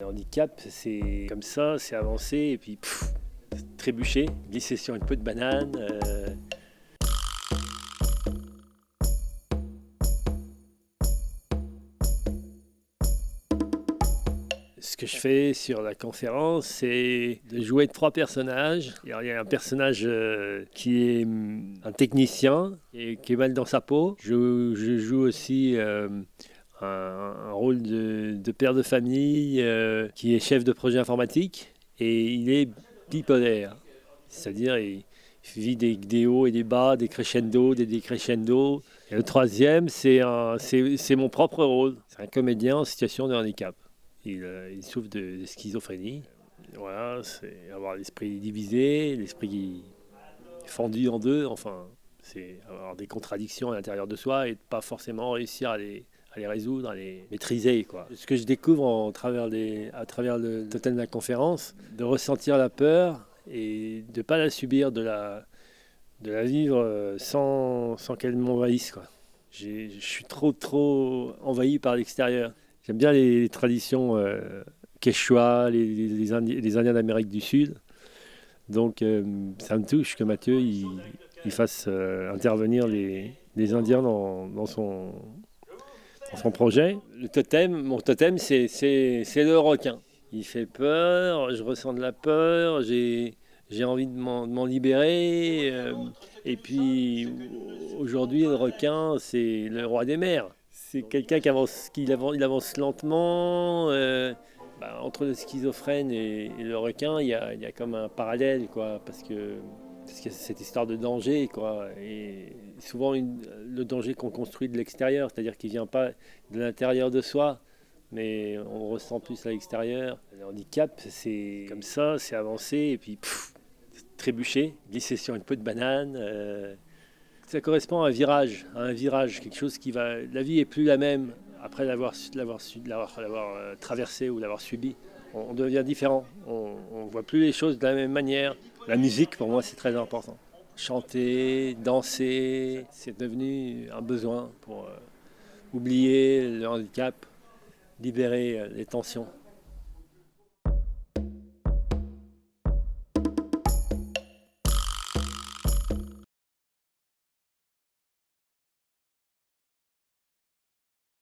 Le handicap, c'est comme ça, c'est avancer et puis trébucher, glisser sur une peau de banane. Ce que je fais sur la conférence, c'est de jouer 3 personnages. Alors, il y a un personnage qui est un technicien et qui est mal dans sa peau. Je joue aussi un rôle de père de famille qui est chef de projet informatique et il est bipolaire. C'est-à-dire il vit des hauts et des bas, des crescendo, des décrescendo. Et le troisième, c'est mon propre rôle. C'est un comédien en situation de handicap. Il souffre de schizophrénie. Voilà, c'est avoir l'esprit divisé, l'esprit fendu en deux. Enfin, c'est avoir des contradictions à l'intérieur de soi et pas forcément réussir à les résoudre, à les maîtriser, quoi. Ce que je découvre à travers le totem de la conférence, de ressentir la peur et de ne pas la subir, de la vivre sans qu'elle m'envahisse, quoi. Je suis trop envahi par l'extérieur. J'aime bien les traditions quechua, les Indiens d'Amérique du Sud. Donc ça me touche que Mathieu il fasse intervenir les Indiens dans son projet. Mon totem, c'est le requin. Il fait peur, je ressens de la peur, j'ai envie de m'en libérer. Et puis aujourd'hui, le requin, c'est le roi des mers. C'est quelqu'un il avance lentement. Entre le schizophrène et le requin, il y a comme un parallèle, quoi, parce qu'il y a cette histoire de danger, quoi. Et souvent, le danger qu'on construit de l'extérieur, c'est-à-dire qu'il ne vient pas de l'intérieur de soi, mais on le ressent plus à l'extérieur. Le handicap, c'est comme ça, c'est avancer et puis trébucher, glisser sur une peau de banane. Ça correspond à un virage, quelque chose qui va. La vie est plus la même après l'avoir traversé ou l'avoir subi. On devient différent. On voit plus les choses de la même manière. La musique, pour moi, c'est très important. Chanter, danser, c'est devenu un besoin pour oublier le handicap, libérer les tensions.